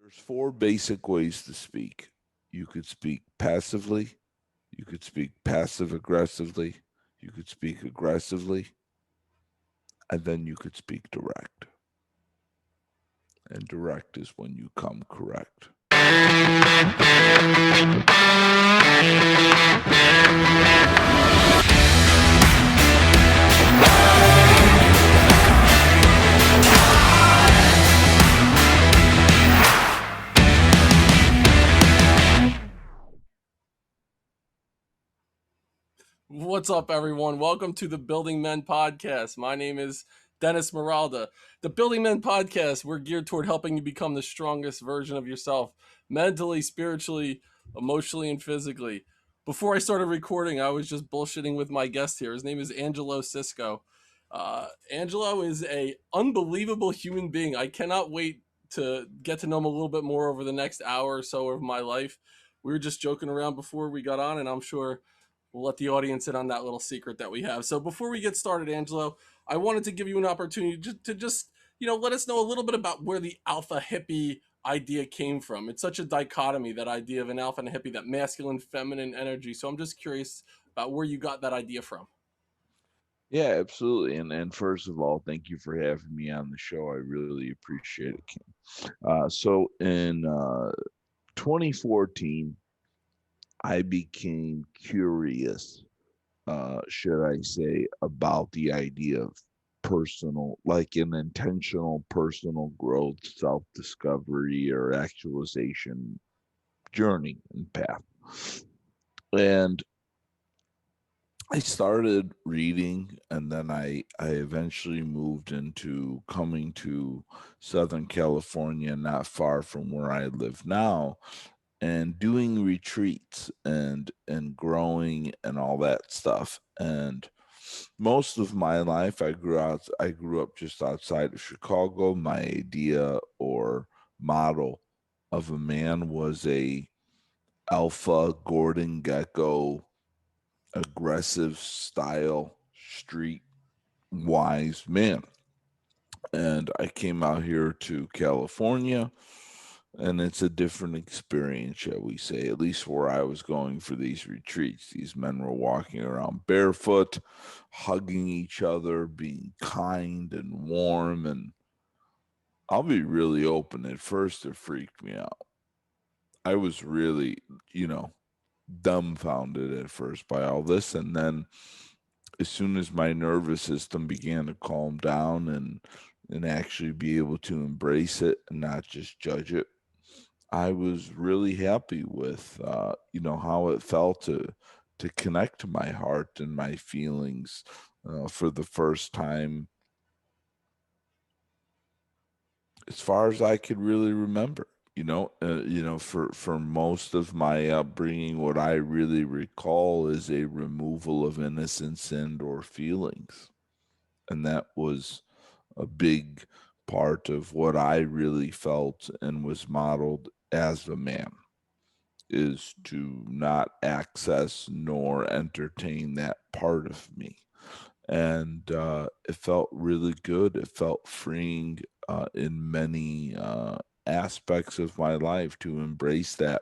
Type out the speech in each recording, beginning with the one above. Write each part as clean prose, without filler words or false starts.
There's four basic ways to speak. You could speak passively, you could speak passive aggressively, you could speak aggressively, and then you could speak direct. And direct is when you come correct. What's up, everyone? Welcome to the Building Men Podcast. My name is Dennis Meralda. The Building Men Podcast, we're geared toward helping you become the strongest version of yourself, mentally, spiritually, emotionally, and physically. Before I started recording, I was just bullshitting with my guest here. His name is Angelo Sisco. Angelo is a unbelievable human being. I cannot wait to get to know him a little bit more over the next hour or so of my life. We were just joking around before we got on, and I'm sure we'll let the audience in on that little secret that we have. So before we get started, Angelo, I wanted to give you an opportunity to just, let us know a little bit about where the Alpha Hippie idea came from. It's such a dichotomy, that idea of an alpha and a hippie, that masculine, feminine energy. So I'm just curious about where you got that idea from. Yeah, absolutely. And first of all, thank you for having me on the show. I really appreciate it, Kim. So in 2014, I became curious, should I say, about the idea of personal, like an intentional personal growth, self discovery, or actualization journey and path. And I started reading, and then I eventually moved into coming to Southern California, not far from where I live now, and doing retreats and growing and all that stuff. And most of my life I grew up just outside of Chicago. My idea or model of a man was a alpha Gordon Gecko, aggressive style, street wise man. And I came out here to California, and it's a different experience, shall we say, at least where I was going for these retreats. These men were walking around barefoot, hugging each other, being kind and warm. And I'll be really open. At first, it freaked me out. I was really, you know, dumbfounded at first by all this. And then as soon as my nervous system began to calm down and actually be able to embrace it and not just judge it, I was really happy with how it felt to connect to my heart and my feelings for the first time, as far as I could really remember. For most of my upbringing, what I really recall is a removal of innocence and or feelings, and that was a big part of what I really felt and was modeled as a man, is to not access nor entertain that part of me. And it felt really good. It felt freeing in many aspects of my life to embrace that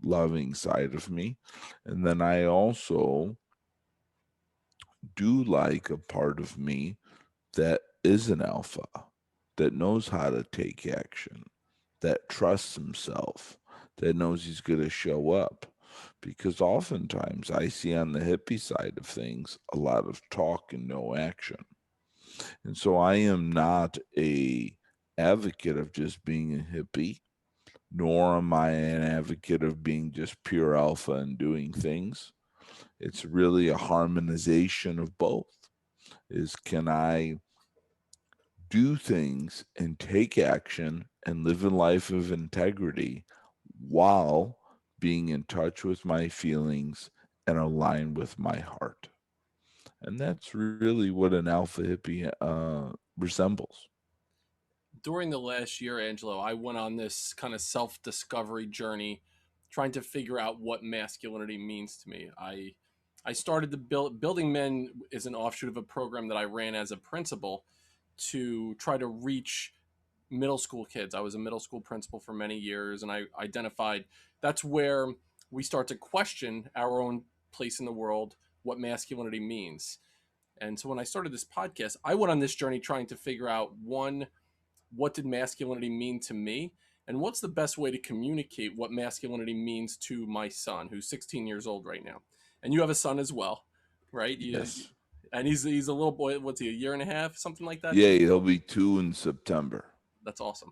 loving side of me. And then I also do like a part of me that is an alpha, that knows how to take action, that trusts himself, that knows he's going to show up. Because oftentimes I see on the hippie side of things a lot of talk and no action. And so I am not a advocate of just being a hippie, nor am I an advocate of being just pure alpha and doing things. It's really a harmonization of both. Is can I do things and take action and live a life of integrity while being in touch with my feelings and aligned with my heart? And that's really what an alpha hippie resembles. During the last year, Angelo, I went on this kind of self discovery journey, trying to figure out what masculinity means to me. I started the Building Men is an offshoot of a program that I ran as a principal to try to reach middle school kids. I was a middle school principal for many years, and I identified that's where we start to question our own place in the world, what masculinity means. And so when I started this podcast, I went on this journey trying to figure out one, what did masculinity mean to me? And what's the best way to communicate what masculinity means to my son, who's 16 years old right now? And you have a son as well, right? Yes. And he's a little boy. What's he? A year and a half, something like that. Yeah, 2 years he'll old. be 2 in September. That's awesome.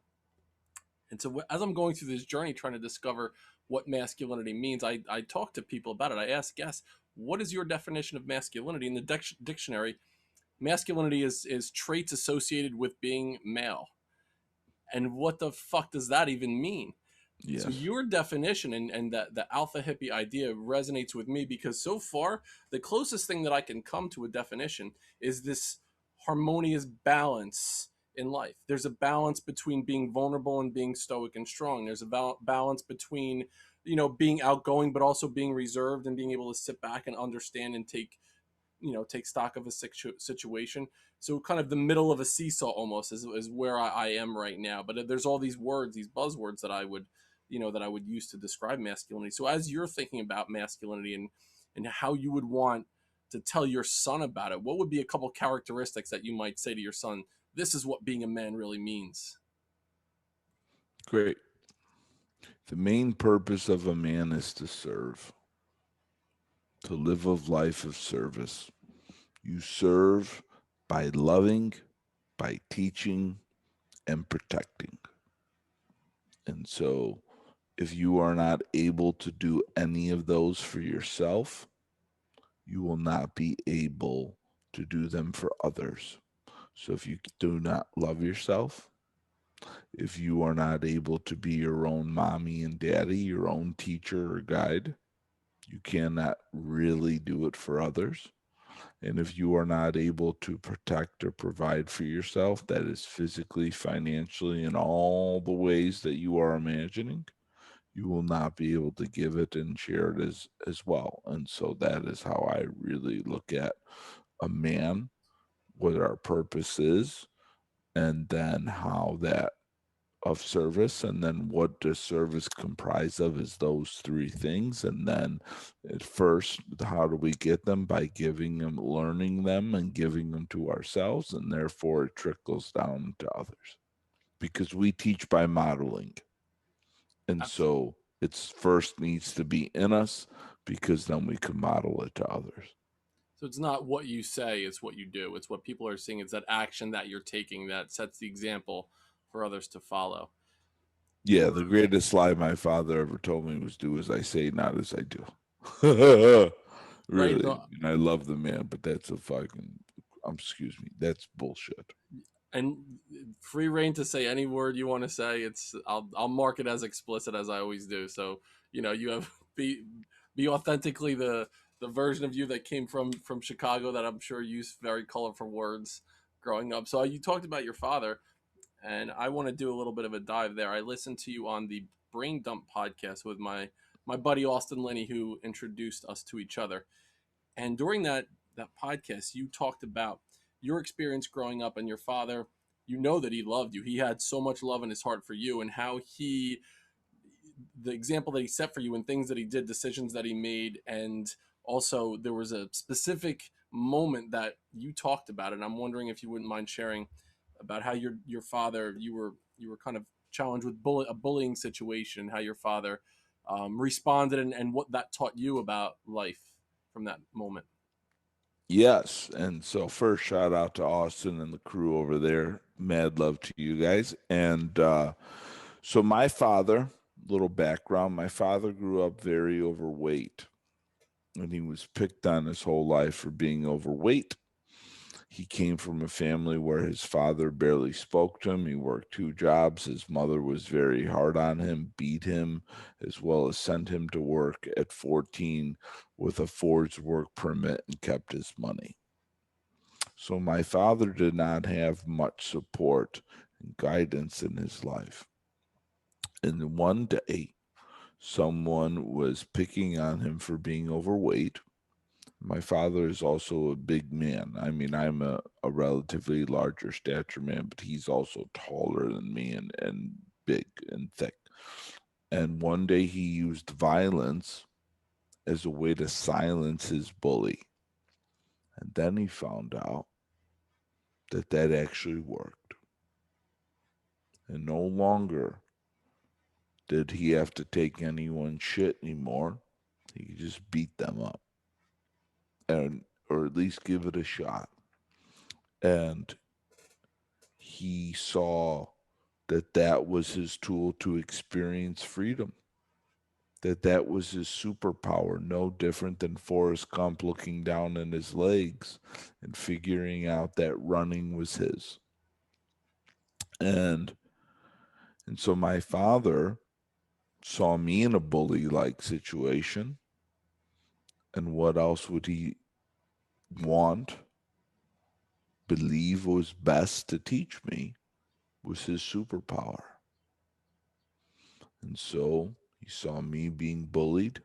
And so as I'm going through this journey, trying to discover what masculinity means, I talk to people about it. I ask guests, what is your definition of masculinity? In the dictionary, masculinity is traits associated with being male. And what the fuck does that even mean? So Yes. your definition and the alpha hippie idea resonates with me because so far the closest thing that I can come to a definition is this harmonious balance in life. There's a balance between being vulnerable and being stoic and strong. There's a balance between being outgoing but also being reserved and being able to sit back and understand and take stock of a situation. So kind of the middle of a seesaw almost is where I am right now. But there's all these words, these buzzwords that I would use to describe masculinity. So as you're thinking about masculinity and how you would want to tell your son about it, what would be a couple characteristics that you might say to your son? This is what being a man really means. Great. The main purpose of a man is to serve, to live a life of service. You serve by loving, by teaching, and protecting. And so, if you are not able to do any of those for yourself, you will not be able to do them for others. So, if you do not love yourself, if you are not able to be your own mommy and daddy, your own teacher or guide, you cannot really do it for others. And if you are not able to protect or provide for yourself, that is physically, financially, in all the ways that you are imagining, you will not be able to give it and share it as well. And so that is how I really look at a man, what our purpose is, and then how that of service, and then what does service comprise of is those three things. And then at first, how do we get them? By giving them, learning them, and giving them to ourselves, and therefore it trickles down to others because we teach by modeling. And Absolutely. so it's first needs to be in us because then we can model it to others. So it's not what you say, it's what you do. It's what people are seeing. It's that action that you're taking that sets the example for others to follow. Yeah, Your the greatest lie my father ever told me was do as I say, not as I do. right. Really. And I love the man, but that's a fucking, excuse me, that's bullshit. And free reign to say any word you want to say. I'll mark it as explicit as I always do. So you have be authentically the version of you that came from Chicago that I'm sure used very colorful words growing up. So you talked about your father, and I want to do a little bit of a dive there. I listened to you on the Brain Dump podcast with my buddy Austin Linney, who introduced us to each other. And during that podcast, you talked about your experience growing up and your father. You know that he loved you. He had so much love in his heart for you, and how the example that he set for you and things that he did, decisions that he made, and also there was a specific moment that you talked about, and I'm wondering if you wouldn't mind sharing about how your father, you were kind of challenged with a bullying situation, how your father responded, and what that taught you about life from that moment. Yes. And so, first, shout out to Austin and the crew over there. Mad love to you guys. And so, my father, little background, my father grew up very overweight, and he was picked on his whole life for being overweight. He came from a family where his father barely spoke to him. He worked two jobs. His mother was very hard on him, beat him, as well as sent him to work at 14 with a forged work permit and kept his money. So my father did not have much support and guidance in his life. And one day, someone was picking on him for being overweight. My father is also a big man. I mean, I'm a relatively larger stature man, but he's also taller than me and big and thick. And one day he used violence as a way to silence his bully. And then he found out that that actually worked. And no longer did he have to take anyone's shit anymore. He could just beat them up and or at least give it a shot. And he saw that that was his tool to experience freedom. That that was his superpower, no different than Forrest Gump looking down on his legs and figuring out that running was his. And and so my father saw me in a bully like situation, and what else would he want, believe was best to teach me was his superpower. And so he saw me being bullied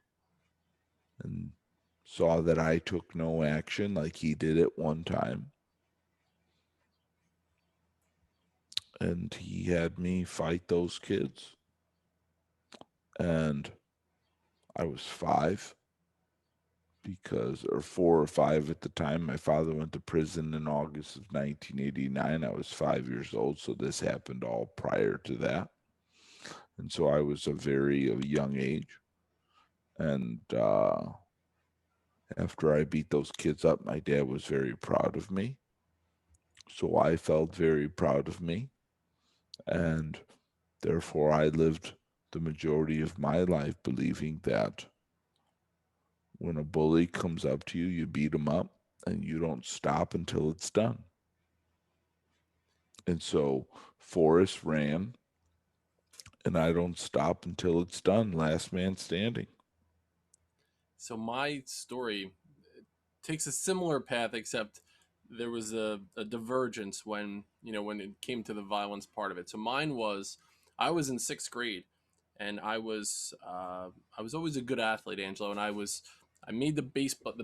and saw that I took no action like he did at one time. And he had me fight those kids. And I was 5 because, or 4 or 5 at the time. My father went to prison in August of 1989. I was 5 years old, so this happened all prior to that. And so I was a young age. And after I beat those kids up, my dad was very proud of me. So I felt very proud of me. And therefore, I lived the majority of my life believing that when a bully comes up to you, you beat him up and you don't stop until it's done. And so Forrest ran, and I don't stop until it's done. Last man standing. So my story takes a similar path, except there was a divergence when when it came to the violence part of it. So mine was, I was in sixth grade, and I was always a good athlete, Angelo, and I made the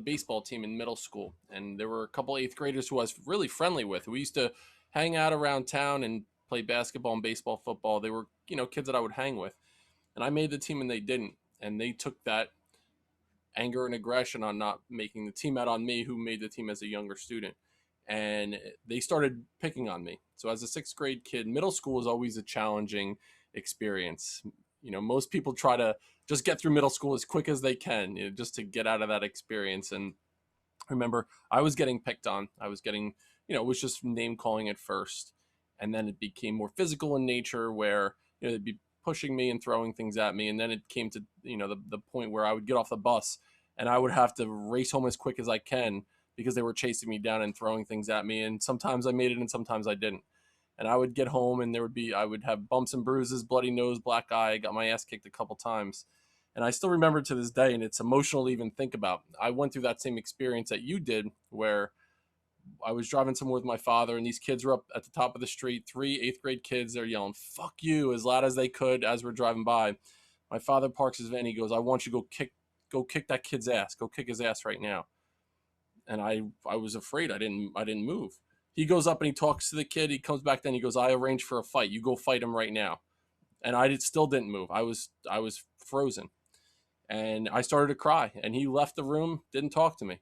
baseball team in middle school, and there were a couple eighth graders who I was really friendly with. We used to hang out around town and play basketball and baseball, football. They were kids that I would hang with, and I made the team and they didn't, and they took that anger and aggression on not making the team out on me, who made the team as a younger student. And they started picking on me. So as a sixth grade kid, middle school is always a challenging experience. Most people try to just get through middle school as quick as they can, just to get out of that experience. And remember, I was getting picked on. I was getting, it was just name calling at first. And then it became more physical in nature, where, they'd be pushing me and throwing things at me. And then it came to, the point where I would get off the bus and I would have to race home as quick as I can because they were chasing me down and throwing things at me. And sometimes I made it and sometimes I didn't. And I would get home and I would have bumps and bruises, bloody nose, black eye. I got my ass kicked a couple times. And I still remember to this day, and it's emotional to even think about. I went through that same experience that you did, where I was driving somewhere with my father, and these kids were up at the top of the street, three eighth grade kids. They're yelling, "Fuck you," as loud as they could as we're driving by. My father parks his van. He goes, "I want you to go kick that kid's ass. Go kick his ass right now." And I was afraid. I didn't move. He goes up and he talks to the kid. He comes back then. He goes, "I arranged for a fight. You go fight him right now." And still didn't move. I was frozen, and I started to cry. And he left the room, didn't talk to me.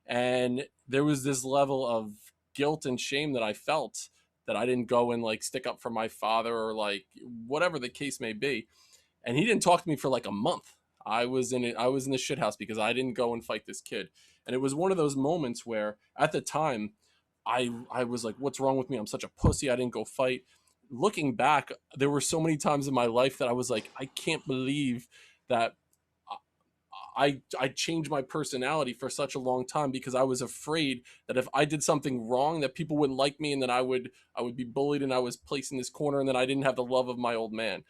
And there was this level of guilt and shame that I felt, that I didn't go and like stick up for my father, or like whatever the case may be. And he didn't talk to me for like a month. I was in the shit house because I didn't go and fight this kid. And it was one of those moments where at the time I was like, what's wrong with me? I'm such a pussy. I didn't go fight. Looking back, there were so many times in my life that I was like, I can't believe that I changed my personality for such a long time, because I was afraid that if I did something wrong, that people wouldn't like me, and then I would be bullied, and I was placed in this corner, and then I didn't have the love of my old man.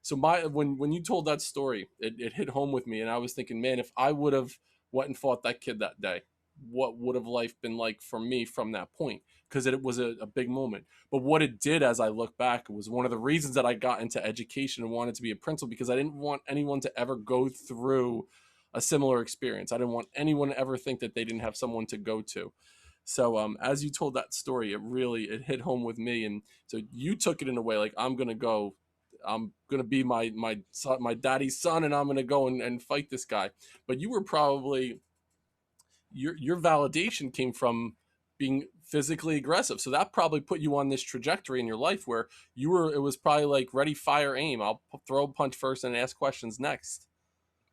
So when you told that story, it hit home with me, and I was thinking, man, if I would have went and fought that kid that day, what would have life been like for me from that point? Because it was a big moment. But what it did, as I look back, was one of the reasons that I got into education and wanted to be a principal, because I didn't want anyone to ever go through a similar experience. I didn't want anyone to ever think that they didn't have someone to go to. So as you told that story, it hit home with me, and so you took it in a way like I'm gonna be my son, my daddy's son, and I'm gonna go and fight this guy. But you were probably your validation came from being physically aggressive, so that probably put you on this trajectory in your life where you were. It was probably like ready, fire, aim. I'll throw a punch first and ask questions next.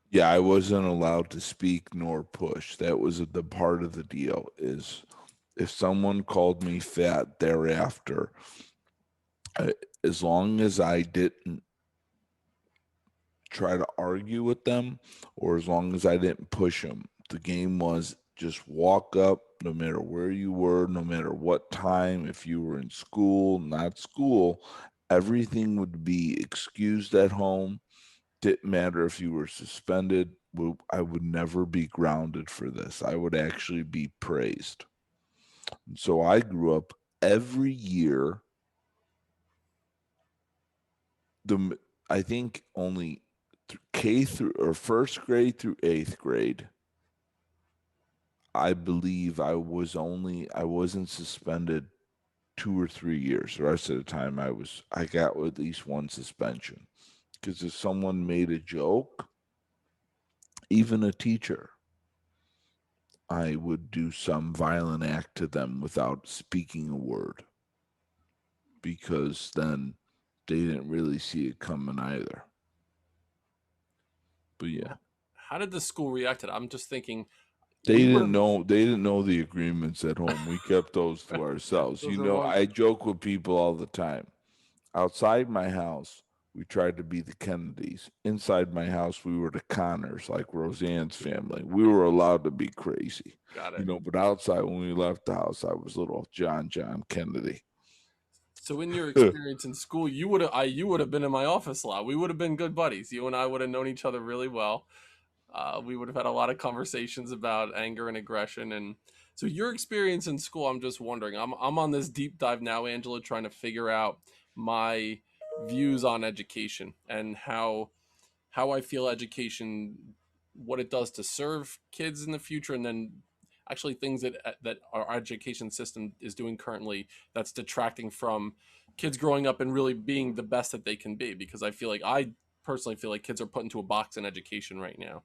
Yeah, I wasn't allowed to speak nor push. That was the part of the deal is if someone called me fat thereafter, I, as long as I didn't try to argue with them or as long as I didn't push them, the game was just walk up no matter where you were, no matter what time, if you were in school, not school, everything would be excused at home. Didn't matter if you were suspended. I would never be grounded for this. I would actually be praised. So I grew up every year. The I think only K through or first grade through eighth grade. I believe I wasn't suspended 2 or 3 years. The rest of the time I got at least one suspension because if someone made a joke, even a teacher, I would do some violent act to them without speaking a word because then they didn't really see it coming either. But yeah, How did the school react to that? I'm just thinking they we would didn't have. know they didn't know the agreements at home. We kept those to ourselves. Those are ones. I joke with people all the time. Outside my house, we tried to be the Kennedys. Inside my house, we were the Connors, like Roseanne's family. We were allowed to be crazy, Got it. but outside when we left the house, I was little John Kennedy. So in your experience in school, you would have been in my office a lot. We would have been good buddies. You and I would have known each other really well. We would have had a lot of conversations about anger and aggression. And so your experience in school, I'm just wondering. I'm on this deep dive now, Angela, trying to figure out my views on education and how I feel education, what it does to serve kids in the future, and then actually things that our education system is doing currently that's detracting from kids growing up and really being the best that they can be. Because I personally feel like kids are put into a box in education right now.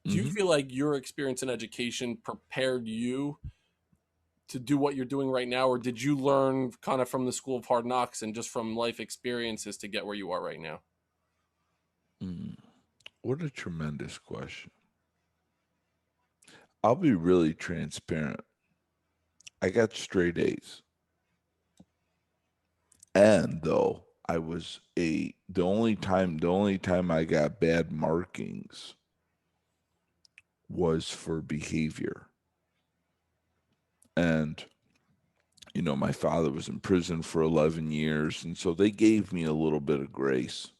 Do you Hmm. feel like your experience in education prepared you to do what you're doing right now, or did you learn kind of from the school of hard knocks and just from life experiences to get where you are right now? Mm, what a tremendous question. I'll be really transparent. I got straight A's. And though I was the only time I got bad markings was for behavior. And my father was in prison for 11 years, and so they gave me a little bit of grace.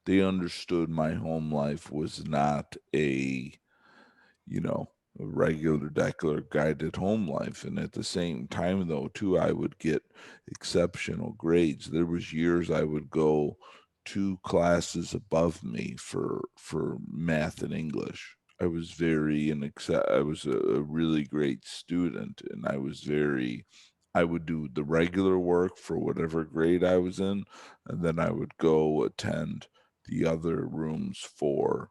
They understood my home life was not a regular decular guided home life. And at the same time though, too, I would get exceptional grades. There was years I would go 2 classes above me for math and English. I was a really great student, and I would do the regular work for whatever grade I was in, and then I would go attend the other rooms for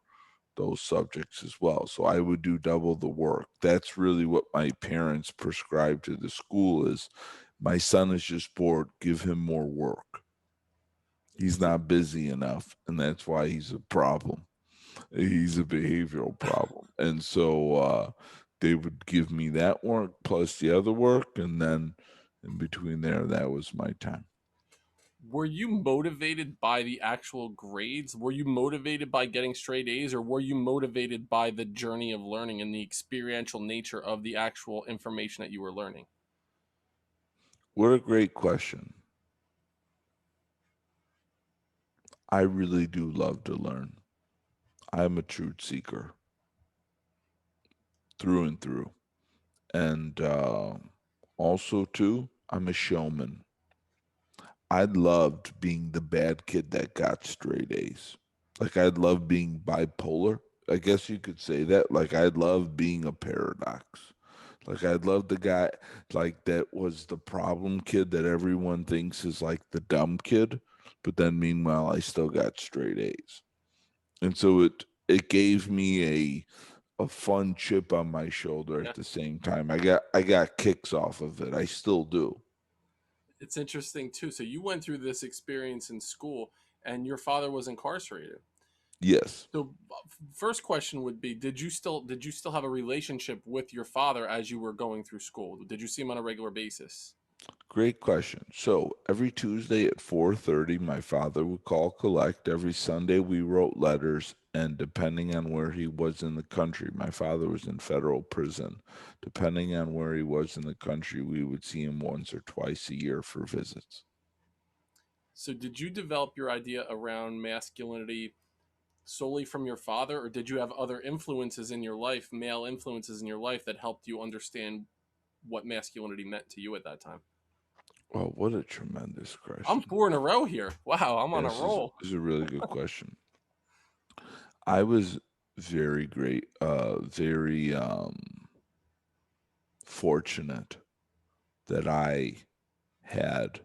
those subjects as well. So I would do double the work. That's really what my parents prescribed to the school is my son is just bored, give him more work. He's not busy enough, and that's why he's a problem. He's a behavioral problem. And so they would give me that work plus the other work, and then in between there, that was my time. Were you motivated by the actual grades? Were you motivated by getting straight A's, or were you motivated by the journey of learning and the experiential nature of the actual information that you were learning? What a great question. I really do love to learn. I'm a truth seeker through and through. And also, too, I'm a showman. I loved being the bad kid that got straight A's. Like, I love being bipolar. I guess you could say that. Like I love being a paradox. Like I love the guy like that was the problem kid that everyone thinks is like the dumb kid, but then meanwhile I still got straight A's. And so it gave me a fun chip on my shoulder Yeah. at the same time. I got kicks off of it. I still do. It's interesting too. So you went through this experience in school, and your father was incarcerated. Yes. So first question would be, did you still have a relationship with your father as you were going through school? Did you see him on a regular basis? Great question. So every Tuesday at 4:30, my father would call collect. Every Sunday we wrote letters, and depending on where he was in the country, my father was in federal prison. Depending on where he was in the country, we would see him once or twice a year for visits. So did you develop your idea around masculinity solely from your father, or did you have other influences in your life, male influences in your life, that helped you understand what masculinity meant to you at that time? Oh, what a tremendous I'm question. four in a row here. Wow, I'm on a Yes, roll. this is a really good question. I was very great, very fortunate that I had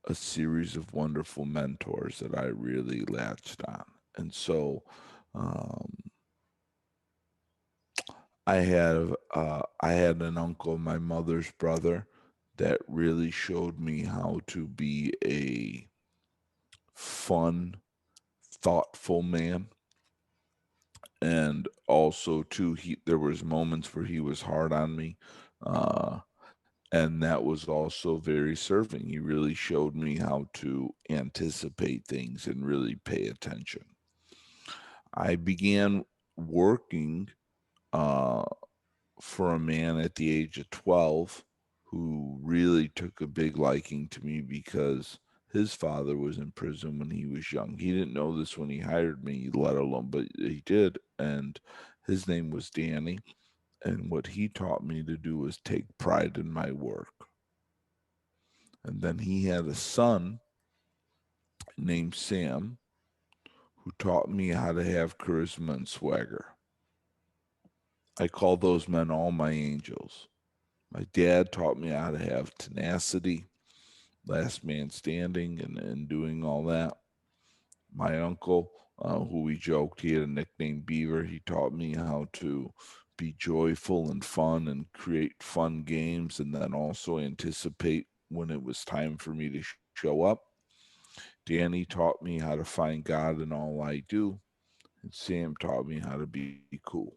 a series of wonderful mentors that I really latched on. And so um, I had an uncle, my mother's brother, that really showed me how to be a fun, thoughtful man. And also too, he there was moments where he was hard on me. Uh, and that was also very serving. He really showed me how to anticipate things and really pay attention. I began working uh, for a man at the age of 12 who really took a big liking to me because his father was in prison when he was young. He didn't know this when he hired me, let alone, but he did. And his name was Danny. And what he taught me to do was take pride in my work. And then he had a son named Sam who taught me how to have charisma and swagger. I call those men all my angels. My dad taught me how to have tenacity, last man standing, and doing all that. My uncle, who we joked, he had a nickname Beaver. He taught me how to be joyful and fun and create fun games and then also anticipate when it was time for me to show up. Danny taught me how to find God in all I do, and Sam taught me how to be cool.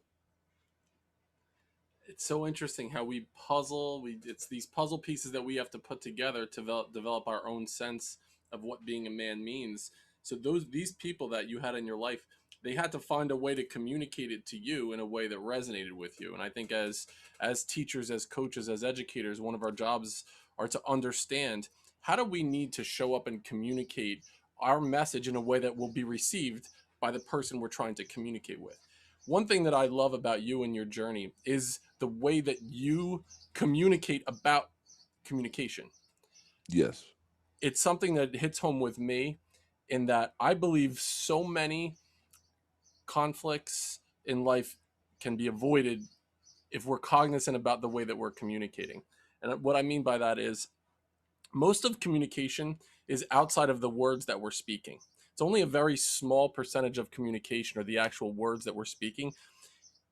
It's so interesting how we puzzle. It's these puzzle pieces that we have to put together to develop our own sense of what being a man means. So these people that you had in your life, they had to find a way to communicate it to you in a way that resonated with you. And I think as teachers, as coaches, as educators, one of our jobs are to understand, how do we need to show up and communicate our message in a way that will be received by the person we're trying to communicate with. One thing that I love about you and your journey is the way that you communicate about communication. Yes, It's something that hits home with me in that I believe so many conflicts in life can be avoided if we're cognizant about the way that we're communicating. And what I mean by that is, most of communication is outside of the words that we're speaking. It's only a very small percentage of communication or the actual words that we're speaking.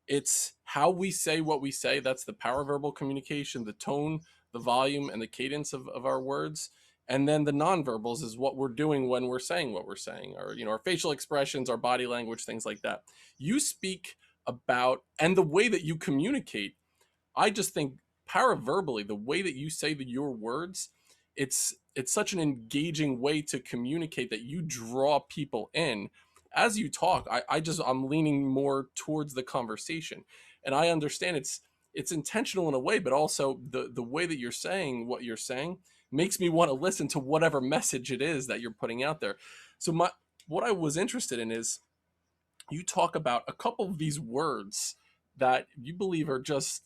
It's how we say what we say. That's the paraverbal communication, the tone, the volume, and the cadence of our words. And then the nonverbals is what we're doing when we're saying what we're saying, or our facial expressions, our body language, things like that. You speak about, and the way that you communicate, I just think paraverbally, the way that you say your words, it's such an engaging way to communicate that you draw people in. As you talk, I'm leaning more towards the conversation. And I understand it's intentional in a way, but also the way that you're saying what you're saying makes me want to listen to whatever message it is that you're putting out there. So what I was interested in is, you talk about a couple of these words that you believe are just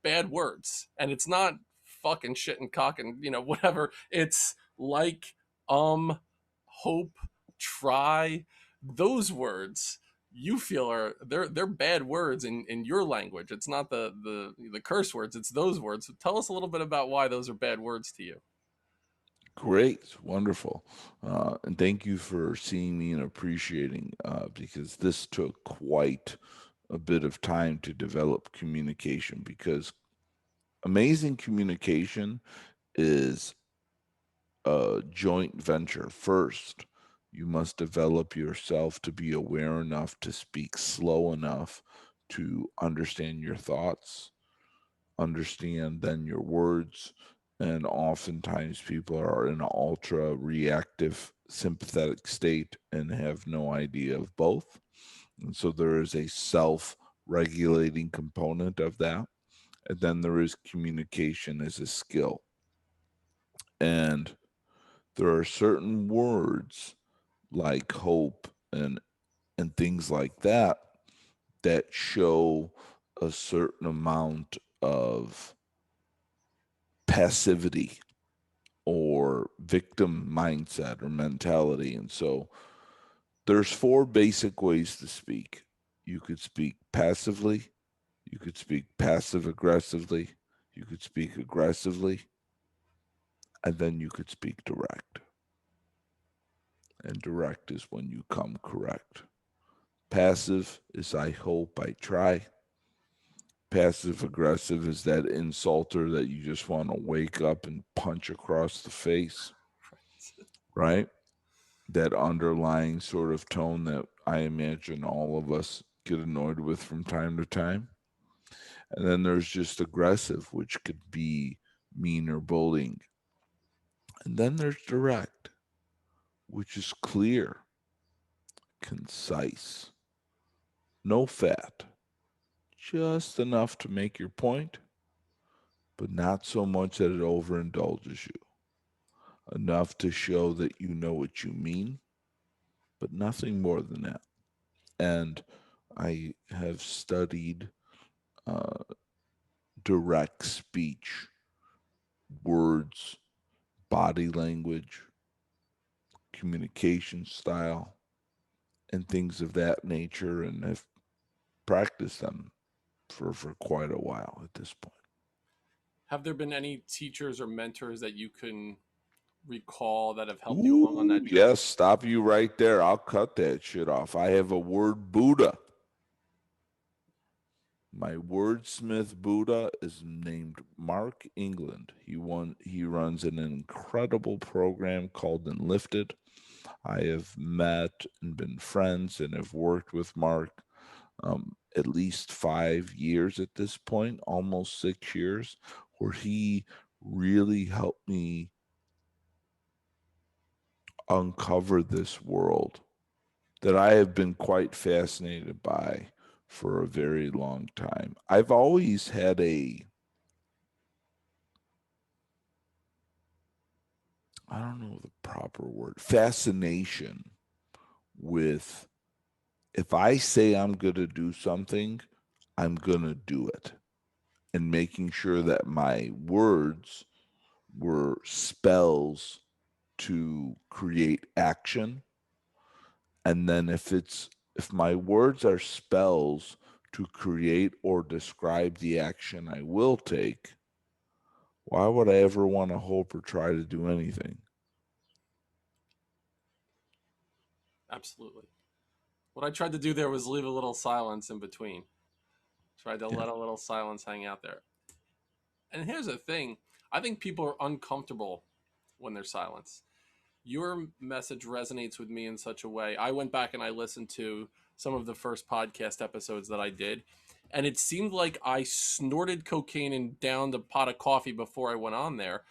bad words, and it's not fucking shit and cock and whatever. It's like, um hope, try, those words. you feel are they're bad words in your language. It's not the curse words, it's those words. So tell us a little bit about why those are bad words to you. Great, wonderful. And thank you for seeing me and appreciating, because this took quite a bit of time to develop communication, because amazing communication is a joint venture. First, you must develop yourself to be aware enough to speak slow enough to understand your thoughts, understand then your words. And oftentimes people are in an ultra reactive sympathetic state and have no idea of both. And so there is a self regulating component of that. And then there is communication as a skill. And there are certain words like hope and things like that that show a certain amount of passivity or victim mindset or mentality. And so there's four basic ways to speak. You could speak passively, you could speak passive aggressively, you could speak aggressively, and then you could speak direct. And direct is when you come correct. Passive is I hope, I try. Passive aggressive is that insulter that you just want to wake up and punch across the face, right? That underlying sort of tone that I imagine all of us get annoyed with from time to time. And then there's just aggressive, which could be mean or bullying. And then there's direct, which is clear, concise, no fat, just enough to make your point, but not so much that it overindulges you. Enough to show that you know what you mean, but nothing more than that. And I have studied uh, direct speech, words, body language, communication style, and things of that nature, and have practiced them for quite a while at this point. Have there been any teachers or mentors that you can recall that have helped you along on Ooh, that journey? yes, stop you right there. I'll cut that shit off. I have a word Buddha. My wordsmith Buddha is named Mark England. He runs an incredible program called Enlifted. I have met and been friends and have worked with Mark at least 5 years at this point, almost 6 years, where he really helped me uncover this world that I have been quite fascinated by for a very long time. I've always had I don't know the proper word, fascination with if I say I'm going to do something, I'm going to do it. And making sure that my words were spells to create action. And then if my words are spells to create or describe the action I will take, why would I ever want to hope or try to do anything? Absolutely. What I tried to do there was leave a little silence in between. Tried to Yeah. let a little silence hang out there. And here's the thing, I think people are uncomfortable when they're silenced. Your message resonates with me in such a way. I went back and I listened to some of the first podcast episodes that I did, and it seemed like I snorted cocaine and downed a pot of coffee before I went on there.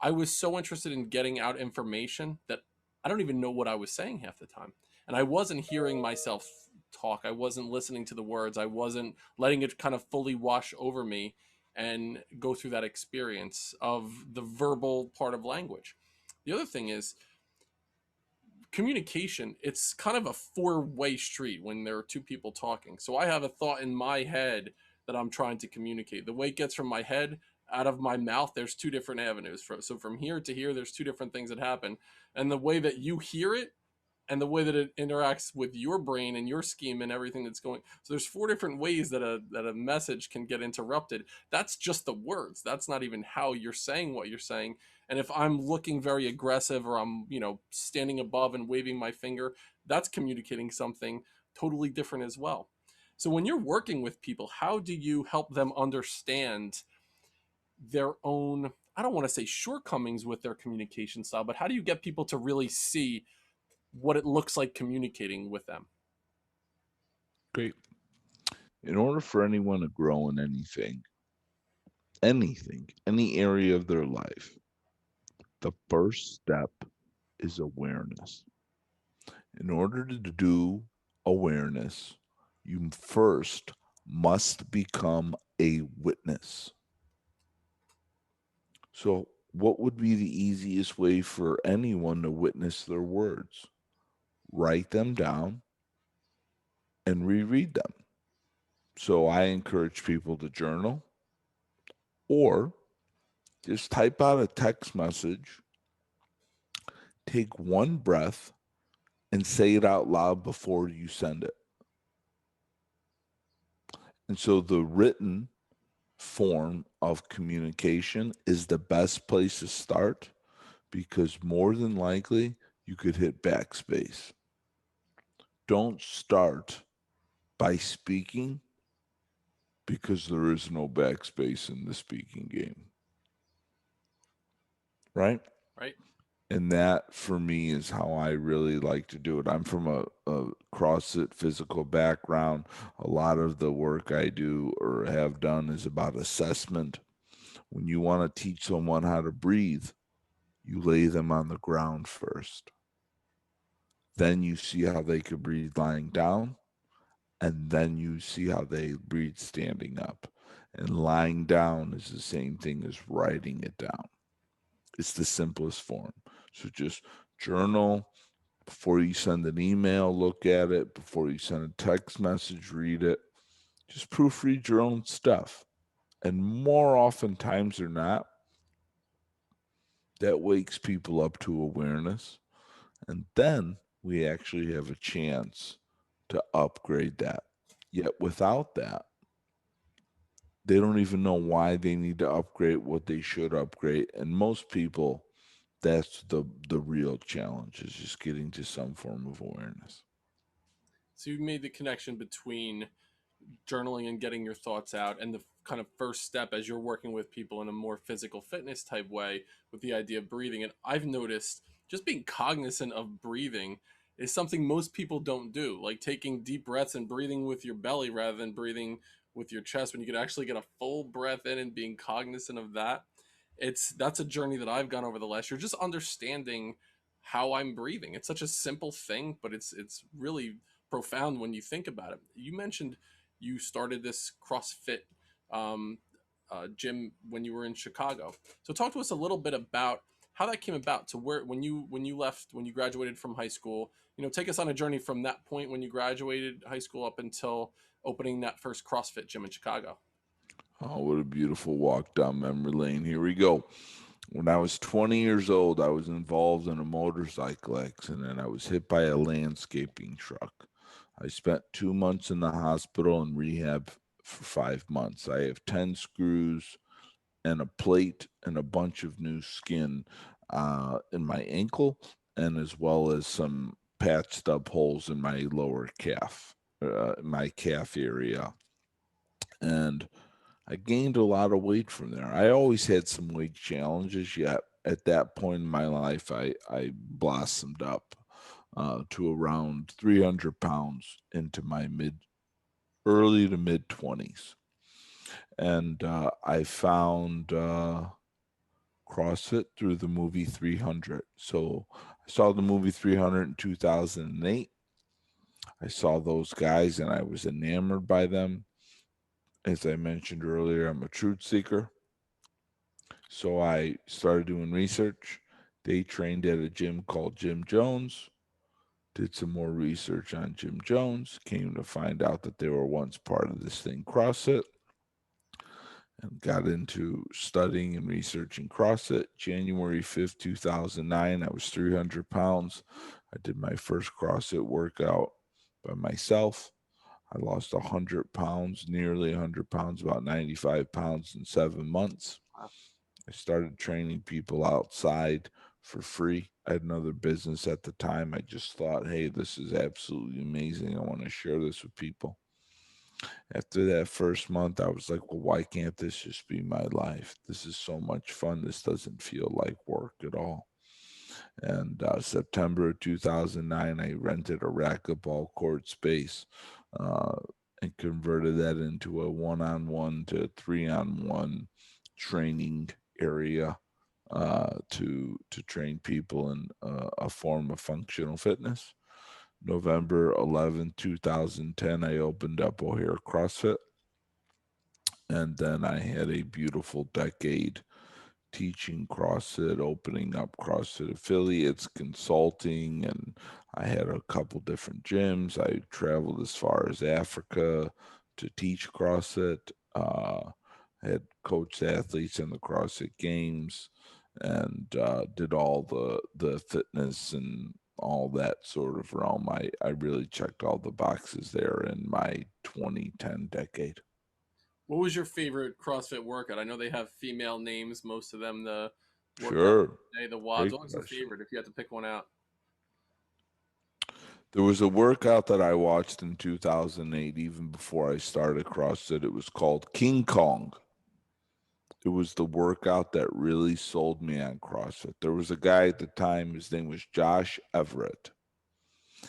I was so interested in getting out information that I don't even know what I was saying half the time. And I wasn't hearing myself talk. I wasn't listening to the words. I wasn't letting it kind of fully wash over me and go through that experience of the verbal part of language. The other thing is communication. It's kind of a four-way street when there are two people talking. So I have a thought in my head that I'm trying to communicate. The way it gets from my head out of my mouth, there's two different avenues. So from here to here, there's two different things that happen. And the way that you hear it and the way that it interacts with your brain and your scheme and everything that's going. So there's four different ways that a message can get interrupted. That's just the words. That's not even how you're saying what you're saying. And if I'm looking very aggressive, or I'm, standing above and waving my finger, that's communicating something totally different as well. So when you're working with people, how do you help them understand their own, I don't want to say shortcomings with their communication style, but how do you get people to really see what it looks like communicating with them? Great. In order for anyone to grow in anything, any area of their life, the first step is awareness. In order to do awareness, you first must become a witness. So, what would be the easiest way for anyone to witness their words? Write them down and reread them. So, I encourage people to journal or just type out a text message, take one breath, and say it out loud before you send it. And so, the written form of communication is the best place to start because more than likely you could hit backspace. Don't start by speaking because there is no backspace in the speaking game, right? Right? And that for me is how I really like to do it. I'm from a CrossFit physical background. A lot of the work I do or have done is about assessment. When you want to teach someone how to breathe, you lay them on the ground first. Then you see how they could breathe lying down, and then you see how they breathe standing up. And lying down is the same thing as writing it down. It's the simplest form. So just journal before you send an email, look at it. Before you send a text message, read it. Just proofread your own stuff. And more oftentimes than not, that wakes people up to awareness. And then we actually have a chance to upgrade that. Yet without that, they don't even know why they need to upgrade what they should upgrade. And most people, that's the real challenge is just getting to some form of awareness. So you've made the connection between journaling and getting your thoughts out, and the kind of first step as you're working with people in a more physical fitness type way with the idea of breathing. And I've noticed just being cognizant of breathing is something most people don't do, like taking deep breaths and breathing with your belly rather than breathing with your chest, when you could actually get a full breath in and being cognizant of that. That's a journey that I've gone over the last year, just understanding how I'm breathing. It's such a simple thing, but it's really profound when you think about it. You mentioned you started this CrossFit um, gym when you were in Chicago. So talk to us a little bit about how that came about, to where when you left, when you graduated from high school. Take us on a journey from that point when you graduated high school up until opening that first CrossFit gym in Chicago. Oh, what a beautiful walk down memory lane. Here we go. When I was 20 years old, I was involved in a motorcycle accident. I was hit by a landscaping truck. I spent 2 months in the hospital and rehab for 5 months. I have 10 screws and a plate and a bunch of new skin in my ankle, and as well as some patched up holes in my lower calf, my calf area. And I gained a lot of weight from there. I always had some weight challenges, yet at that point in my life, I blossomed up to around 300 pounds into my early to mid 20s. And I found CrossFit through the movie 300. So I saw the movie 300 in 2008. I saw those guys and I was enamored by them. As I mentioned earlier, I'm a truth seeker. So I started doing research. They trained at a gym called Jim Jones. Did some more research on Jim Jones. Came to find out that they were once part of this thing, CrossFit, and got into studying and researching CrossFit. January 5th, 2009, I was 300 pounds. I did my first CrossFit workout by myself. I lost 100 pounds, nearly 100 pounds, about 95 pounds in 7 months. Wow. I started training people outside for free. I had another business at the time. I just thought, hey, this is absolutely amazing. I want to share this with people. After that first month, I was like, well, why can't this just be my life? This is so much fun. This doesn't feel like work at all. And September of 2009, I rented a racquetball court space uh, and converted that into a one-on-one to three-on-one training area to train people in a form of functional fitness. November 11th, 2010, I opened up O'Hare CrossFit, and then I had a beautiful decade teaching CrossFit, opening up CrossFit affiliates, consulting, and I had a couple different gyms. I traveled as far as Africa to teach CrossFit. Had coached athletes in the CrossFit Games, and did all the fitness and all that sort of realm. I really checked all the boxes there in my 2010 decade. What was your favorite CrossFit workout? I know they have female names, most of them. The workout Sure, today, the WODs. great What was the question. favorite if you had to pick one out? There was a workout that I watched in 2008, even before I started CrossFit. It was called King Kong. It was the workout that really sold me on CrossFit. There was a guy at the time, his name was Josh Everett.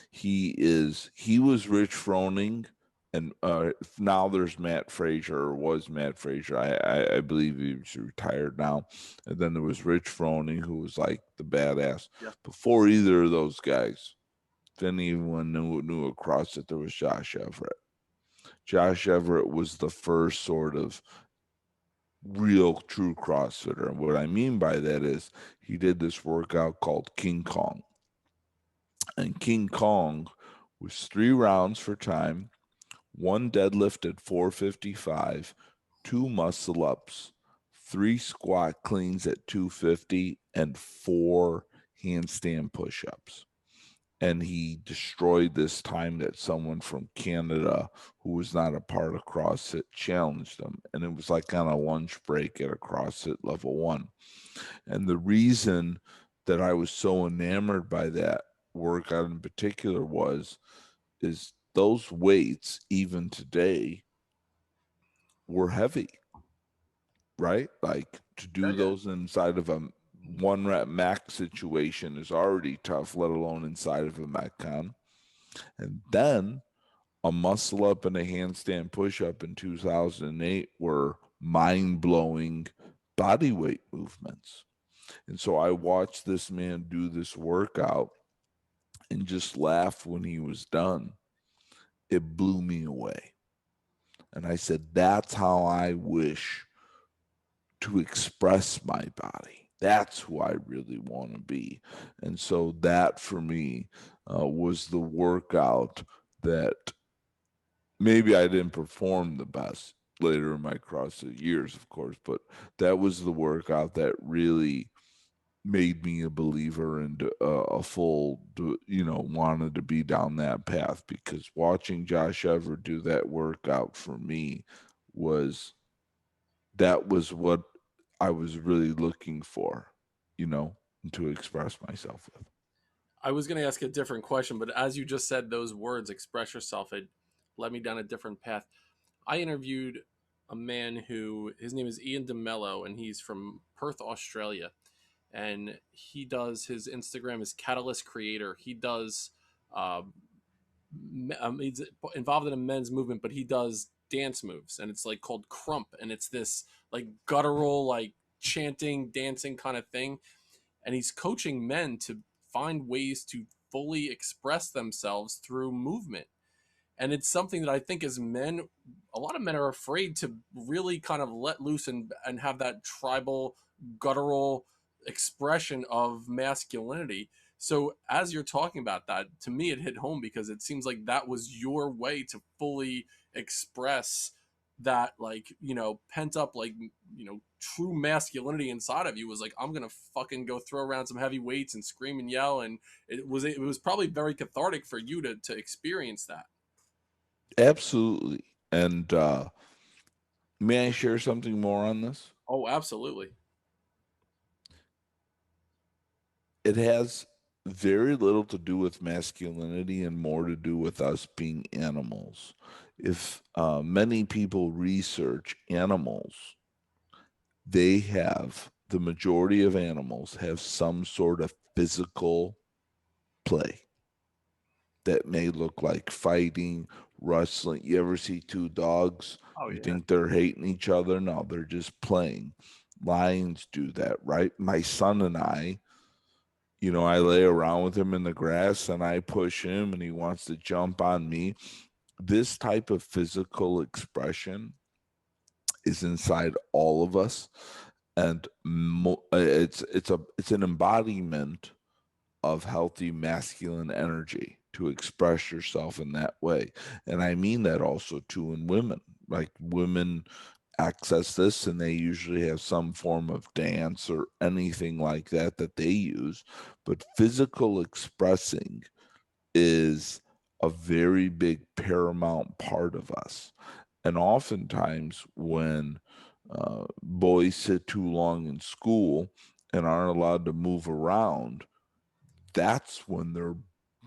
He was Rich Froning, and now there's Matt Frazier, or was Matt Frazier. I believe he's retired now. And then there was Rich Froning, who was like the badass. Yeah. Before either of those guys, if anyone knew across it, there was Josh Everett. Josh Everett was the first sort of real true CrossFitter. And what I mean by that is he did this workout called King Kong. And King Kong was 3 rounds for time, one deadlift at 455, two muscle ups, three squat cleans at 250, and four handstand push ups. And he destroyed this time that someone from Canada who was not a part of CrossFit challenged him. And it was like on a lunch break at a CrossFit level one. And the reason that I was so enamored by that workout in particular is those weights, even today, were heavy, right? Like to Yeah, do yeah. those inside of a one rep max situation is already tough, let alone inside of a Metcon. And then a muscle up and a handstand push up in 2008 were mind blowing body weight movements. And so I watched this man do this workout and just laugh when he was done. It blew me away. And I said, that's how I wish to express my body. That's who I really want to be. And so that for me was the workout that maybe I didn't perform the best later in my CrossFit years, of course, but that was the workout that really made me a believer and a full, wanted to be down that path because watching Josh Ever do that workout for me was that was what I was really looking for, you know, to express myself with. I was going to ask a different question, but as you just said those words, express yourself, it led me down a different path. I interviewed a man who his name is Ian DeMello, and he's from Perth, Australia. And he does his Instagram is Catalyst Creator. He does, he's involved in a men's movement, but he does dance moves, and it's like called Crump, and it's this like guttural, like chanting, dancing kind of thing. And he's coaching men to find ways to fully express themselves through movement. And it's something that I think as men, a lot of men are afraid to really kind of let loose and have that tribal, guttural expression of masculinity. So as you're talking about that, to me, it hit home because it seems like that was your way to fully express that, like, pent up, like, true masculinity inside of you was like, I'm gonna fucking go throw around some heavy weights and scream and yell. And it was probably very cathartic for you to experience that. Absolutely. And may I share something more on this? Oh, absolutely. It has very little to do with masculinity and more to do with us being animals. If many people research animals, the majority of animals have some sort of physical play that may look like fighting, wrestling. You ever see two dogs? Oh You yeah. think they're hating each other? No, they're just playing. Lions do that, right? My son and I lay around with him in the grass and I push him and he wants to jump on me. This type of physical expression is inside all of us, and it's an embodiment of healthy masculine energy to express yourself in that way. And I mean that also too in women. Like women access this and they usually have some form of dance or anything like that that they use. But physical expressing is a very big paramount part of us. And oftentimes, when boys sit too long in school and aren't allowed to move around, that's when they're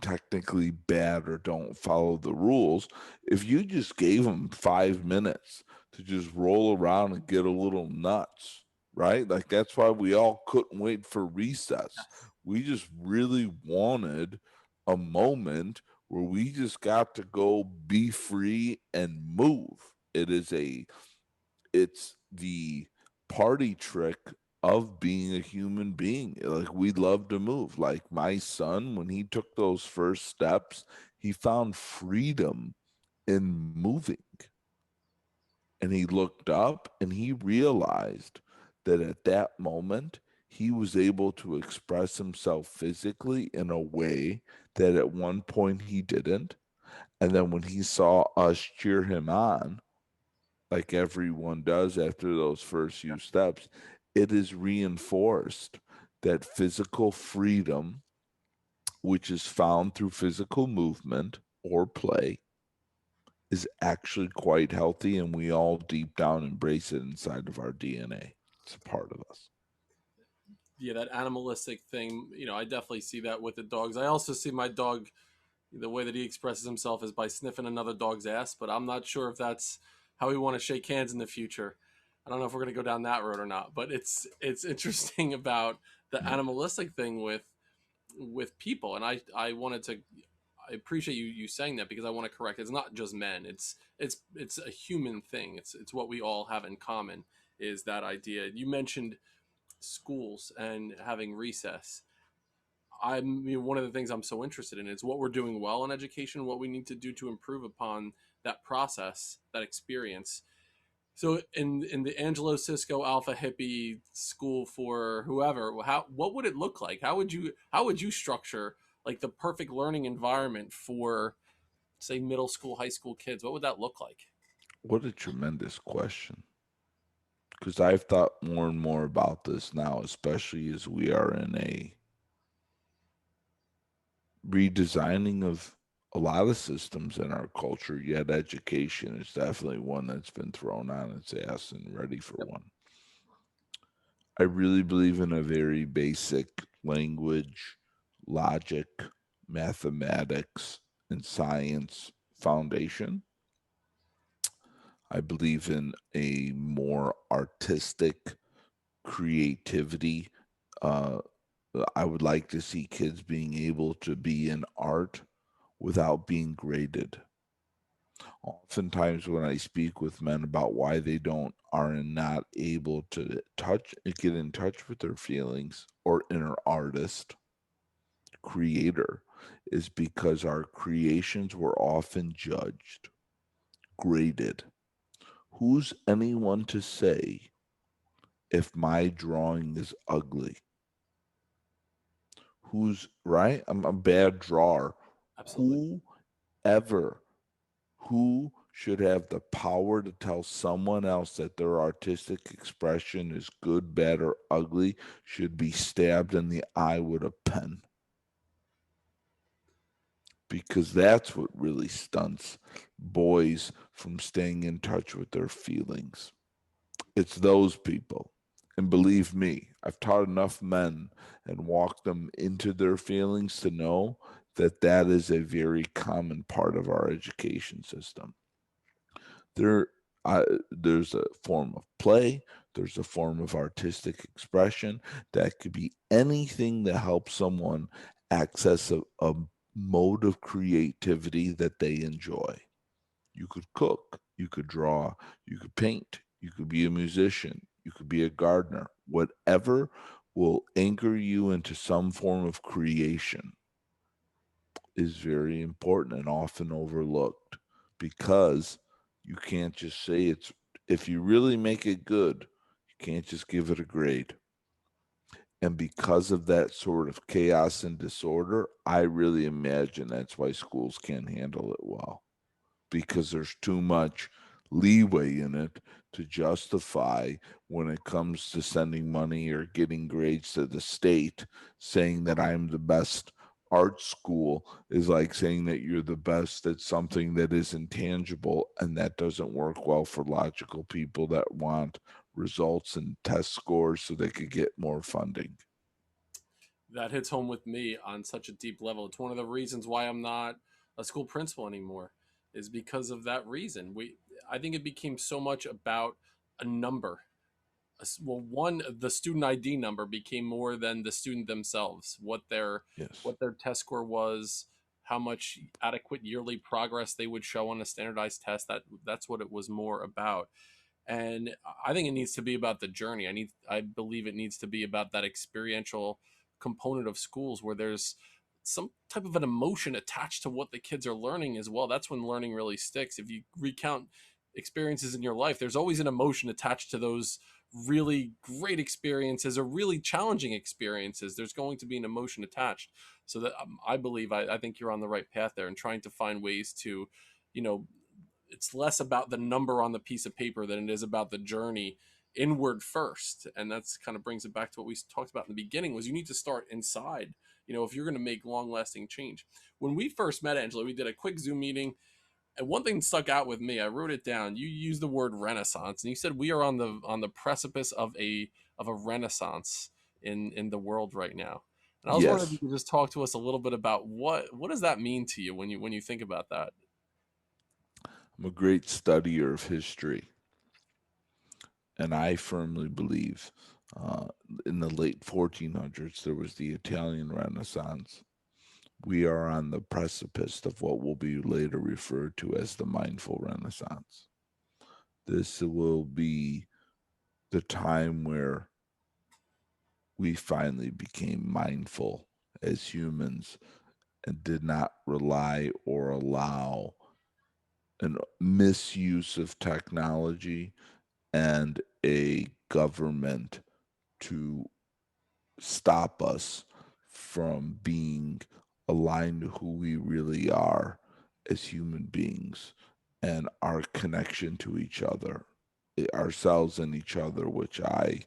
technically bad or don't follow the rules. If you just gave them 5 minutes to just roll around and get a little nuts, right? Like that's why we all couldn't wait for recess. Yes. We just really wanted a moment where we just got to go be free and move. It's the party trick of being a human being. Like we love to move. Like my son, when he took those first steps, he found freedom in moving. And he looked up and he realized that at that moment, he was able to express himself physically in a way that at one point he didn't. And then when he saw us cheer him on, like everyone does after those first few steps, it is reinforced that physical freedom, which is found through physical movement or play, is actually quite healthy, and we all deep down embrace it inside of our DNA. It's a part of us. Yeah, that animalistic thing, I definitely see that with the dogs. I also see my dog, the way that he expresses himself is by sniffing another dog's ass, but I'm not sure if that's how we want to shake hands in the future. I don't know if we're going to go down that road or not, but it's interesting about the Mm. animalistic thing with people. And I wanted to, I appreciate you saying that, because I want to correct, it's not just men. It's a human thing. It's what we all have in common, is that idea. You mentioned schools and having recess. One of the things I'm so interested in is what we're doing well in education, what we need to do to improve upon that process, that experience. So in the Angelo Sisco Alpha Hippie school for whoever, what would it look like? How would you structure like the perfect learning environment for, say, middle school, high school kids? What would that look like? What a tremendous question. Because I've thought more and more about this now, especially as we are in a redesigning of a lot of systems in our culture, yet education is definitely one that's been thrown on its ass and ready for Yep. one. I really believe in a very basic language, logic, mathematics, and science foundation. I believe in a more artistic creativity. Uh, I would like to see kids being able to be in art without being graded. Oftentimes, when I speak with men about why they don't are not able to get in touch with their feelings or inner artist, creator, is because our creations were often judged, graded. Who's anyone to say if my drawing is ugly? Who's I'm a bad drawer. Absolutely. Who ever, who should have the power to tell someone else that their artistic expression is good, bad, or ugly should be stabbed in the eye with a pen. Because that's what really stunts boys from staying in touch with their feelings. It's those people. And believe me, I've taught enough men and walked them into their feelings to know that that is a very common part of our education system. There, there's a form of play, there's a form of artistic expression that could be anything that helps someone access a mode of creativity that they enjoy. You could cook, you could draw, you could paint, you could be a musician, you could be a gardener, whatever will anchor you into some form of creation is very important and often overlooked because you can't just say it's, if you really make it good, you can't just give it a grade. And because of that sort of chaos and disorder, I really imagine that's why schools can't handle it well, because there's too much leeway in it to justify when it comes to sending money or getting grades to the state. Saying that I'm the best art school is like saying that you're the best at something that is intangible, and that doesn't work well for logical people that want results and test scores so they could get more funding. That hits home with me on such a deep level. It's one of the reasons why I'm not a school principal anymore, is because of that reason. I think it became so much about a number. Well, one, the student ID number became more than the student themselves, Yes. what their test score was, how much adequate yearly progress they would show on a standardized test. That's what it was more about. And I think it needs to be about the journey. I believe it needs to be about that experiential component of schools where there's some type of an emotion attached to what the kids are learning as well. That's when learning really sticks. If you recount experiences in your life, there's always an emotion attached to those really great experiences or really challenging experiences. There's going to be an emotion attached. So that I believe I think you're on the right path there and trying to find ways to, you know, it's less about the number on the piece of paper than it is about the journey inward first. And that's kind of brings it back to what we talked about in the beginning, was you need to start inside, if you're going to make long lasting change. When we first met, Angela, we did a quick Zoom meeting, and one thing stuck out with me. I wrote it down. You used the word renaissance, and you said we are on the precipice of a renaissance in the world right now. And I was wondering if you Yes. could just talk to us a little bit about what does that mean to you when you think about that. I'm a great studier of history, and I firmly believe uh, in the late 1400s there was the Italian Renaissance. We are on the precipice of what will be later referred to as the mindful Renaissance. This will be the time where we finally became mindful as humans and did not rely or allow an misuse of technology and a government to stop us from being aligned to who we really are as human beings and our connection to each other, ourselves and each other, which I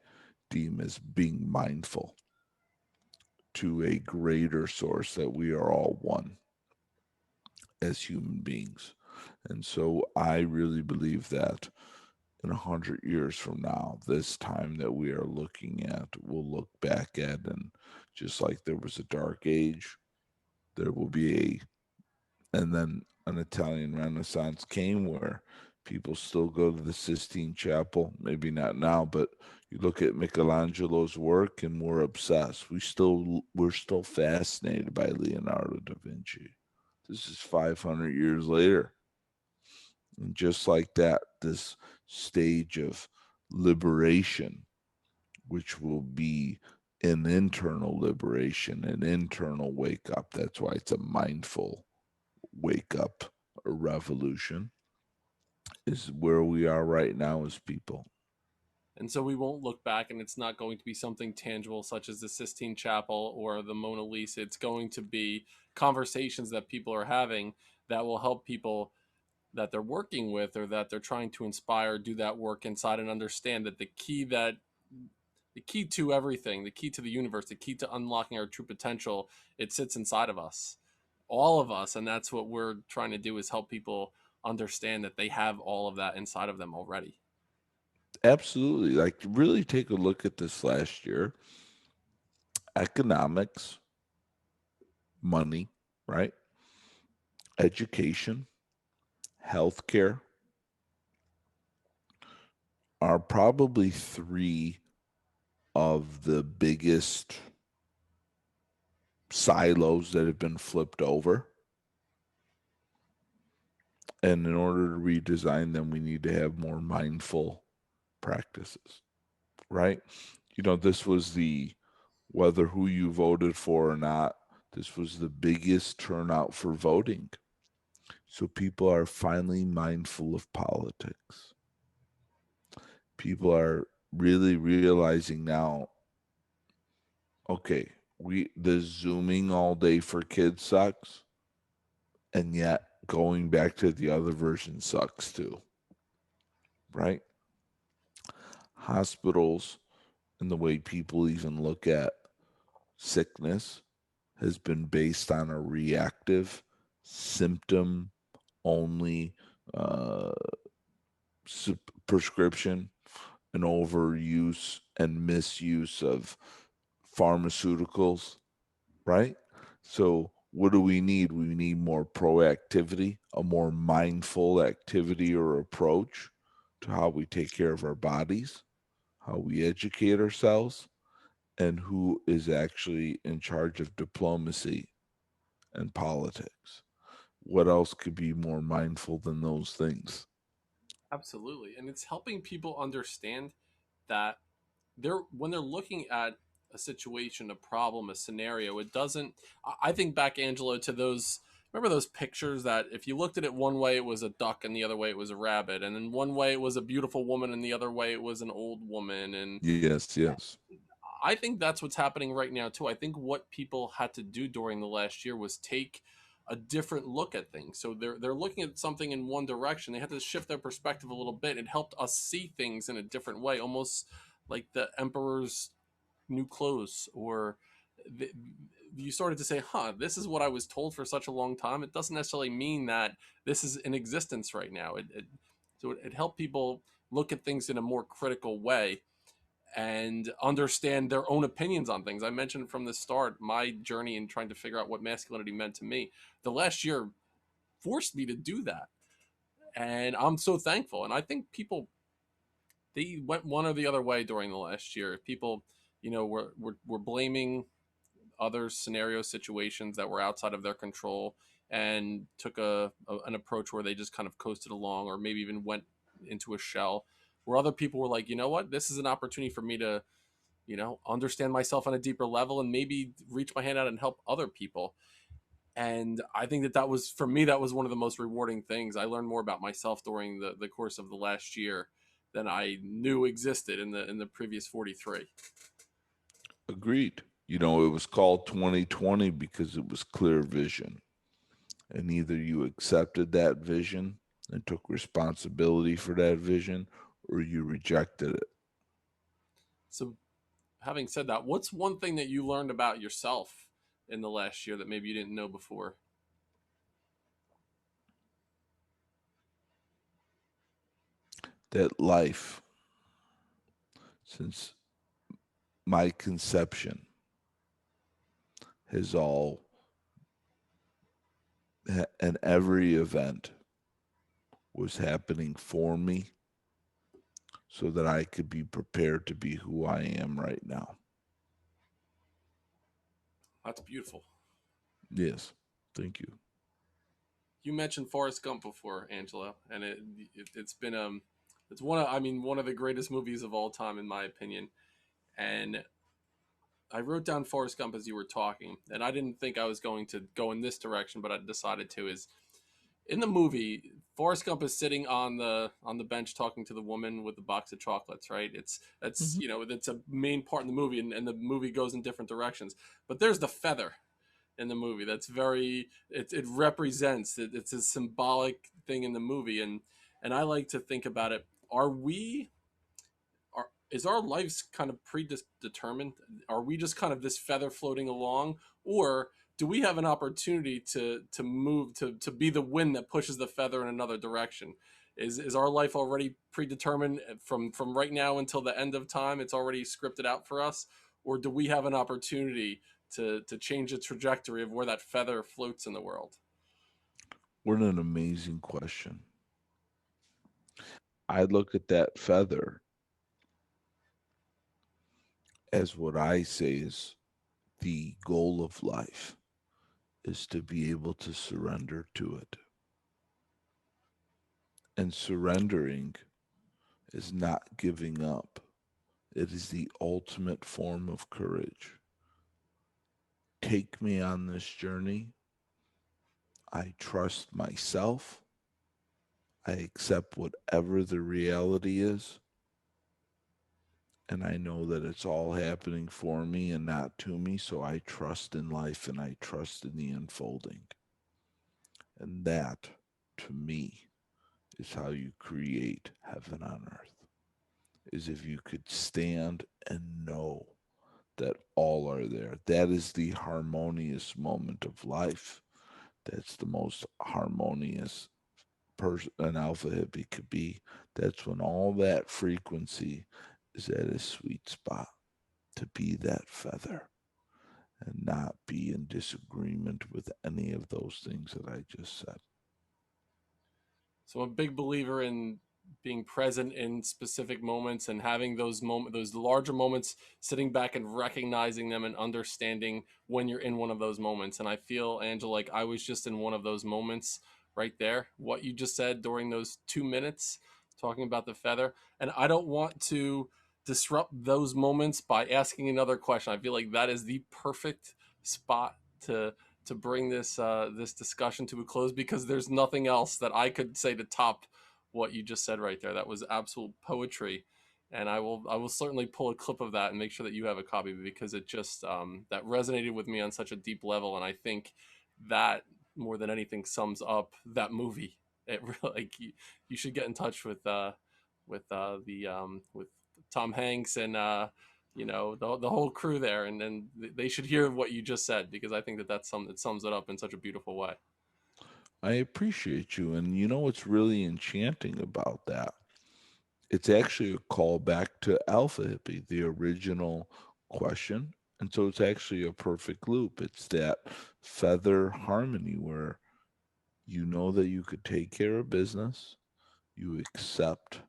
deem as being mindful to a greater source that we are all one as human beings. And so I really believe that in 100 years from now, this time that we are looking at, we'll look back at, and just like there was a dark age, there will be and then an Italian Renaissance came where people still go to the Sistine Chapel. Maybe not now, but you look at Michelangelo's work and we're obsessed. We're still fascinated by Leonardo da Vinci. This is 500 years later. And just like that, this stage of liberation, which will be an internal liberation, an internal wake up. That's why it's a mindful wake up, a revolution, is where we are right now as people. And so we won't look back, and it's not going to be something tangible such as the Sistine Chapel or the Mona Lisa. It's going to be conversations that people are having that will help people that they're working with or that they're trying to inspire do that work inside and understand that the key to everything, the key to the universe, the key to unlocking our true potential, it sits inside of us, all of us. And that's what we're trying to do, is help people understand that they have all of that inside of them already. Absolutely. Like, really take a look at this last year. Economics, money, right? Education, healthcare are probably three of the biggest silos that have been flipped over. And in order to redesign them, we need to have more mindful practices, right? This was whether who you voted for or not, this was the biggest turnout for voting. So people are finally mindful of politics. People are really realizing now, okay, the Zooming all day for kids sucks, and yet going back to the other version sucks too, right? Hospitals and the way people even look at sickness has been based on a reactive, symptom only uh, prescription, an overuse and misuse of pharmaceuticals, right? So, what do we need? We need more proactivity, a more mindful activity or approach to how we take care of our bodies, how we educate ourselves, and who is actually in charge of diplomacy and politics. What else could be more mindful than those things? Absolutely. And it's helping people understand that they're when they're looking at a situation, a problem, a scenario, it doesn't. I think back, Angelo, to those. Remember those pictures that if you looked at it one way, it was a duck, and the other way it was a rabbit, and then one way it was a beautiful woman, and the other way it was an old woman. And Yes, yes. I think that's what's happening right now too. I think what people had to do during the last year was take a different look at things. So they're looking at something in one direction. They had to shift their perspective a little bit. It helped us see things in a different way, almost like the emperor's new clothes, or the, you started to say, "Huh, this is what I was told for such a long time." It doesn't necessarily mean that this is in existence right now. So it helped people look at things in a more critical way and understand their own opinions on things. I mentioned from the start my journey in trying to figure out what masculinity meant to me. The last year forced me to do that. And I'm so thankful. And I think people, they went one or the other way during the last year. People, were blaming other scenario situations that were outside of their control and took an approach where they just kind of coasted along, or maybe even went into a shell, where other people were like, you know what, this is an opportunity for me to understand myself on a deeper level and maybe reach my hand out and help other people. And I think that was, for me, that was one of the most rewarding things. I learned more about myself during the course of the last year than I knew existed in the previous 43. Agreed. It was called 2020 because it was clear vision. And either you accepted that vision and took responsibility for that vision, or you rejected it. So, having said that, what's one thing that you learned about yourself in the last year that maybe you didn't know before? That life, since my conception, has all and every event was happening for me so that I could be prepared to be who I am right now. That's beautiful. Yes. Thank you. You mentioned Forrest Gump before, Angelo, and it's been it's one of the greatest movies of all time in my opinion. And I wrote down Forrest Gump as you were talking, and I didn't think I was going to go in this direction, but I decided to. Is in the movie, Forrest Gump is sitting on the bench talking to the woman with the box of chocolates. Right? That's Mhm. that's a main part in the movie, and the movie goes in different directions. But there's the feather. in the movie. That's very it represents it, it's a symbolic thing in the movie, and I like to think about it. Are we is our lives kind of predetermined? Are we just kind of this feather floating along, or do we have an opportunity to move to be the wind that pushes the feather in another direction? Is our life already predetermined from right now until the end of time? It's already scripted out for us, or do we have an opportunity to change the trajectory of where that feather floats in the world? What an amazing question. I look at that feather as what I say is the goal of life is to be able to surrender to it. And surrendering is not giving up. It is the ultimate form of courage. Take me on this journey. I trust myself. I accept whatever the reality is. And I know that it's all happening for me and not to me. So I trust in life and I trust in the unfolding. And that, to me, is how you create heaven on earth. Is if you could stand and know that all are there. That is the harmonious moment of life. That's the most harmonious person an alpha hippie could be. That's when all that frequency is at a sweet spot to be that feather and not be in disagreement with any of those things that I just said. So I'm a big believer in being present in specific moments and having those larger moments, sitting back and recognizing them and understanding when you're in one of those moments. And I feel, Angela, like I was just in one of those moments right there. What you just said during those 2 minutes, talking about the feather. And I don't want to disrupt those moments by asking another question. I feel like that is the perfect spot to bring this discussion to a close, because there's nothing else that I could say to top what you just said right there. That was absolute poetry, and I will certainly pull a clip of that and make sure that you have a copy, because it just that resonated with me on such a deep level, and I think that more than anything sums up that movie. It really, like you should get in touch with Tom Hanks and the whole crew there, and then they should hear what you just said, because I think that's something that sums it up in such a beautiful way. I appreciate you. And you know what's really enchanting about that? It's actually a callback to Alpha Hippie, the original question. And so it's actually a perfect loop. It's that feather harmony where you know that you could take care of business, you accept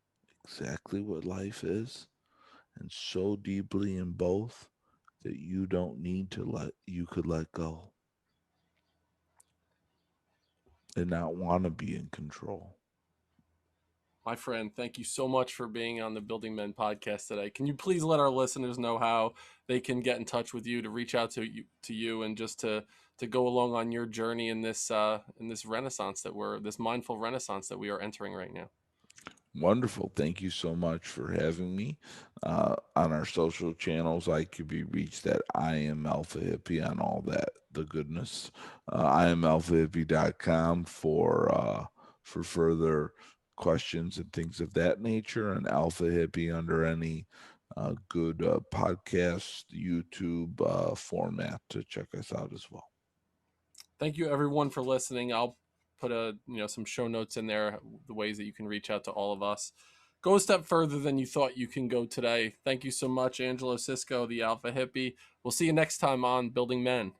exactly what life is, and so deeply in both that you don't need to you could let go and not want to be in control. My friend, thank you so much for being on the Building Men podcast today. Can you please let our listeners know how they can get in touch with you, to reach out to you and just to go along on your journey in this renaissance that we're this mindful renaissance that we are entering right now? Wonderful. Thank you so much for having me. On our social channels, I could be reached at I am Alpha Hippie on all that, the goodness. I am alphahippie.com for further questions and things of that nature, and Alpha Hippie under any good podcast, YouTube format to check us out as well. Thank you everyone for listening. I'll put some show notes in there, the ways that you can reach out to all of us. Go a step further than you thought you can go today. Thank you so much, Angelo Sisco, the Alpha Hippie. We'll see you next time on Building Men.